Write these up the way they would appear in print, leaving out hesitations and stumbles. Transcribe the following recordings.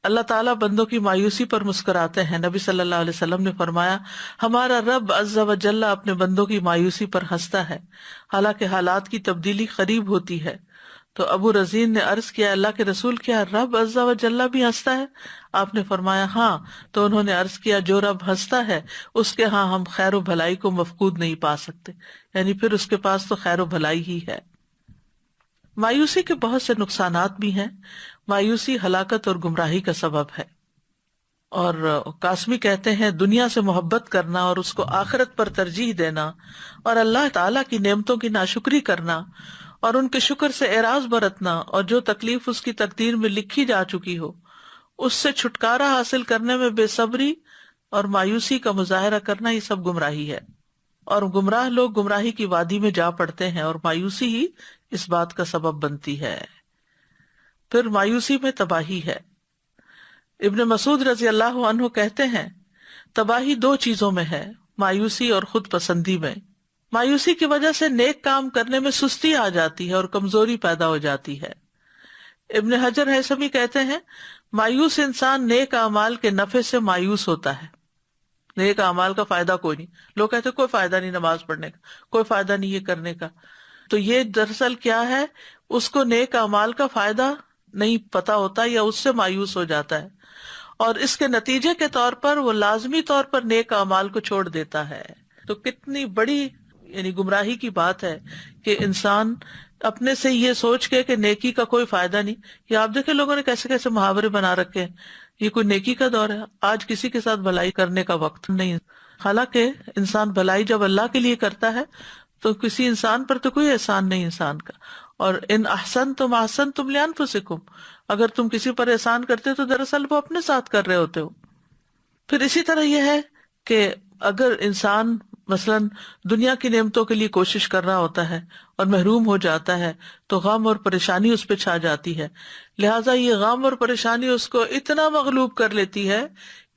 اللہ تعالیٰ بندوں کی مایوسی پر مسکراتے ہیں. نبی صلی اللہ علیہ وسلم نے فرمایا ہمارا رب عز و جل اپنے بندوں کی مایوسی پر ہنستا ہے حالانکہ حالات کی تبدیلی قریب ہوتی ہے. تو ابو رزین نے عرض کیا اللہ کے رسول کیا رب عز و جل بھی ہنستا ہے؟ آپ نے فرمایا ہاں. تو انہوں نے عرض کیا جو رب ہنستا ہے اس کے ہاں ہم خیر و بھلائی کو مفقود نہیں پا سکتے، یعنی پھر اس کے پاس تو خیر و بھلائی ہی ہے. مایوسی کے بہت سے نقصانات بھی ہیں. مایوسی ہلاکت اور گمراہی کا سبب ہے. اور قاسمی کہتے ہیں دنیا سے محبت کرنا اور اس کو آخرت پر ترجیح دینا اور اللہ تعالیٰ کی نعمتوں کی ناشکری کرنا اور ان کے شکر سے اعراض برتنا اور جو تکلیف اس کی تقدیر میں لکھی جا چکی ہو اس سے چھٹکارا حاصل کرنے میں بے صبری اور مایوسی کا مظاہرہ کرنا، یہ سب گمراہی ہے. اور گمراہ لوگ گمراہی کی وادی میں جا پڑتے ہیں اور مایوسی ہی اس بات کا سبب بنتی ہے. پھر مایوسی میں تباہی ہے. ابن مسعود رضی اللہ عنہ کہتے ہیں تباہی دو چیزوں میں ہے، مایوسی اور خود پسندی میں. مایوسی کی وجہ سے نیک کام کرنے میں سستی آ جاتی ہے اور کمزوری پیدا ہو جاتی ہے. ابن حجر ہیثمی کہتے ہیں مایوس انسان نیک اعمال کے نفع سے مایوس ہوتا ہے. نیک اعمال کا فائدہ کوئی نہیں. لوگ کہتے ہیں کوئی فائدہ نہیں نماز پڑھنے کا، کوئی فائدہ نہیں یہ کرنے کا. تو یہ دراصل کیا ہے، اس کو نیک اعمال کا فائدہ نہیں پتا ہوتا یا اس سے مایوس ہو جاتا ہے اور اس کے نتیجے کے طور پر وہ لازمی طور پر نیک اعمال کو چھوڑ دیتا ہے. تو کتنی بڑی یعنی گمراہی کی بات ہے کہ انسان اپنے سے یہ سوچ کے کہ نیکی کا کوئی فائدہ نہیں. یہ آپ دیکھیں لوگوں نے کیسے کیسے محاورے بنا رکھے ہیں، یہ کوئی نیکی کا دور ہے، آج کسی کے ساتھ بھلائی کرنے کا وقت نہیں. حالانکہ انسان بھلائی جب اللہ کے لیے کرتا ہے تو کسی انسان پر تو کوئی احسان نہیں انسان کا. اور ان احسنتم احسنتم لانفسکم، اگر تم کسی پر احسان کرتے تو دراصل وہ اپنے ساتھ کر رہے ہوتے ہو. پھر اسی طرح یہ ہے کہ اگر انسان مثلاً دنیا کی نعمتوں کے لیے کوشش کر رہا ہوتا ہے اور محروم ہو جاتا ہے تو غم اور پریشانی اس پہ چھا جاتی ہے. لہٰذا یہ غم اور پریشانی اس کو اتنا مغلوب کر لیتی ہے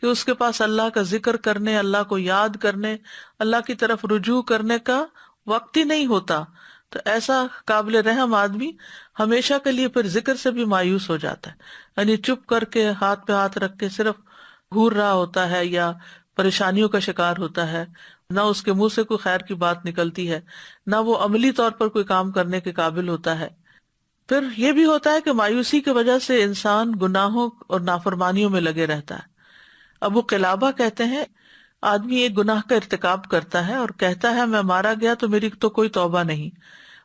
کہ اس کے پاس اللہ کا ذکر کرنے، اللہ کو یاد کرنے، اللہ کی طرف رجوع کرنے کا وقت ہی نہیں ہوتا. تو ایسا قابل رحم آدمی ہمیشہ کے لیے پھر ذکر سے بھی مایوس ہو جاتا ہے، یعنی چپ کر کے ہاتھ پہ ہاتھ رکھ کے صرف گھور رہا ہوتا ہے یا پریشانیوں کا شکار ہوتا ہے. نہ اس کے منہ سے کوئی خیر کی بات نکلتی ہے، نہ وہ عملی طور پر کوئی کام کرنے کے قابل ہوتا ہے. پھر یہ بھی ہوتا ہے کہ مایوسی کی وجہ سے انسان گناہوں اور نافرمانیوں میں لگے رہتا ہے. ابو قلابہ کہتے ہیں آدمی ایک گناہ کا ارتکاب کرتا ہے اور کہتا ہے میں مارا گیا تو میری تو کوئی توبہ نہیں.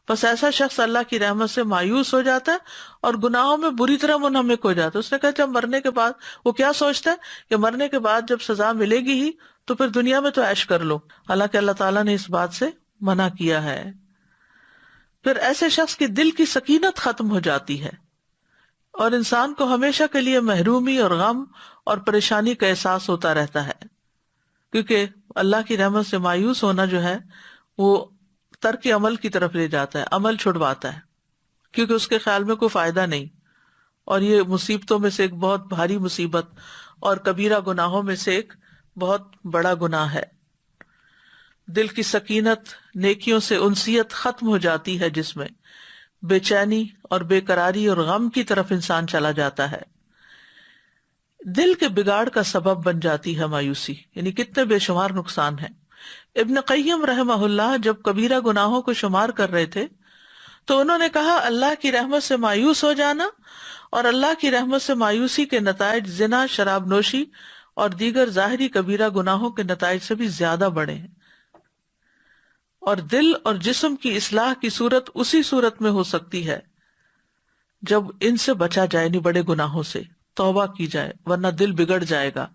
بس ایسا شخص اللہ کی رحمت سے مایوس ہو جاتا ہے اور گناہوں میں بری طرح منہمک ہو جاتا ہے. اس نے کہا جب مرنے کے بعد وہ کیا سوچتا ہے کہ مرنے کے بعد جب سزا ملے گی ہی تو پھر دنیا میں تو عیش کر لو، حالانکہ اللہ تعالیٰ نے اس بات سے منع کیا ہے. پھر ایسے شخص کی دل کی سکینت ختم ہو جاتی ہے اور انسان کو ہمیشہ کے لیے محرومی اور غم اور پریشانی کا احساس ہوتا رہتا ہے، کیونکہ اللہ کی رحمت سے مایوس ہونا جو ہے وہ ترک عمل کی طرف لے جاتا ہے، عمل چھڑواتا ہے، کیونکہ اس کے خیال میں کوئی فائدہ نہیں. اور یہ مصیبتوں میں سے ایک بہت بھاری مصیبت اور کبیرہ گناہوں میں سے ایک بہت بڑا گناہ ہے. دل کی سکینت، نیکیوں سے انسیت ختم ہو جاتی ہے، جس میں بے چینی اور بے قراری اور غم کی طرف انسان چلا جاتا ہے. دل کے بگاڑ کا سبب بن جاتی ہے مایوسی، یعنی کتنے بے شمار نقصان ہیں. ابن قیم رحمہ اللہ جب کبیرہ گناہوں کو شمار کر رہے تھے تو انہوں نے کہا اللہ کی رحمت سے مایوس ہو جانا اور اللہ کی رحمت سے مایوسی کے نتائج زنا، شراب نوشی اور دیگر ظاہری کبیرہ گناہوں کے نتائج سے بھی زیادہ بڑے ہیں. اور دل اور جسم کی اصلاح کی صورت اسی صورت میں ہو سکتی ہے جب ان سے بچا جائے، نہیں بڑے گناہوں سے توبہ کی جائے، ورنہ دل بگڑ جائے گا.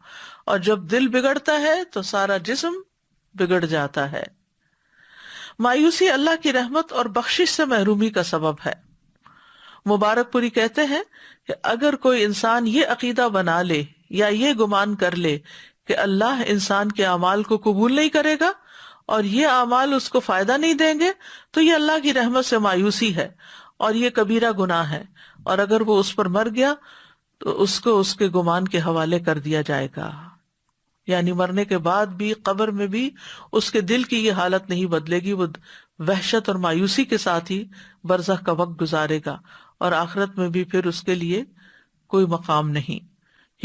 اور جب دل بگڑتا ہے تو سارا جسم بگڑ جاتا ہے. مایوسی اللہ کی رحمت اور بخشش سے محرومی کا سبب ہے. مبارک پوری کہتے ہیں کہ اگر کوئی انسان یہ عقیدہ بنا لے یا یہ گمان کر لے کہ اللہ انسان کے اعمال کو قبول نہیں کرے گا اور یہ اعمال اس کو فائدہ نہیں دیں گے تو یہ اللہ کی رحمت سے مایوسی ہے اور یہ کبیرہ گناہ ہے، اور اگر وہ اس پر مر گیا تو اس کو اس کے گمان کے حوالے کر دیا جائے گا. یعنی مرنے کے بعد بھی قبر میں بھی اس کے دل کی یہ حالت نہیں بدلے گی، وہ وحشت اور مایوسی کے ساتھ ہی برزخ کا وقت گزارے گا اور آخرت میں بھی پھر اس کے لیے کوئی مقام نہیں،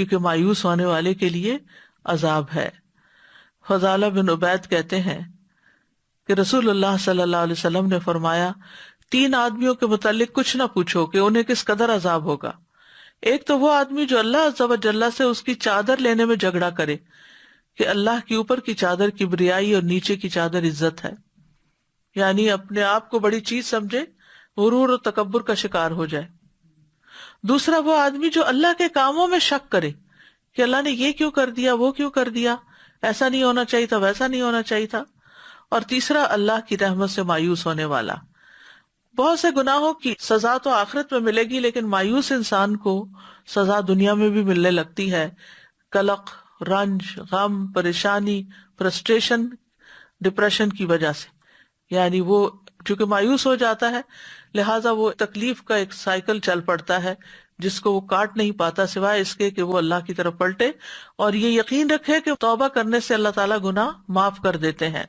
کیونکہ مایوس ہونے والے کے لیے عذاب ہے۔ فضالہ بن عبید کہتے ہیں کہ رسول اللہ صلی اللہ علیہ وسلم نے فرمایا 3 آدمیوں کے متعلق کچھ نہ پوچھو کہ انہیں کس قدر عذاب ہوگا۔ ایک تو وہ آدمی جو اللہ عز و جل سے اس کی چادر لینے میں جھگڑا کرے کہ اللہ کی اوپر کی چادر کبریائی اور نیچے کی چادر عزت ہے، یعنی اپنے آپ کو بڑی چیز سمجھے، غرور اور تکبر کا شکار ہو جائے۔ دوسرا وہ آدمی جو اللہ کے کاموں میں شک کرے کہ اللہ نے یہ کیوں کر دیا، وہ کیوں کر دیا، ایسا نہیں ہونا چاہیے تھا، ویسا نہیں ہونا چاہیے تھا۔ اور تیسرا اللہ کی رحمت سے مایوس ہونے والا۔ بہت سے گناہوں کی سزا تو آخرت میں ملے گی، لیکن مایوس انسان کو سزا دنیا میں بھی ملنے لگتی ہے۔ قلق، رنج، غم، پریشانی، فرسٹریشن، ڈپریشن کی وجہ سے، یعنی وہ چونکہ مایوس ہو جاتا ہے لہٰذا وہ تکلیف کا ایک سائیکل چل پڑتا ہے جس کو وہ کاٹ نہیں پاتا سوائے اس کے کہ وہ اللہ کی طرف پلٹے اور یہ یقین رکھے کہ توبہ کرنے سے اللہ تعالیٰ گناہ معاف کر دیتے ہیں۔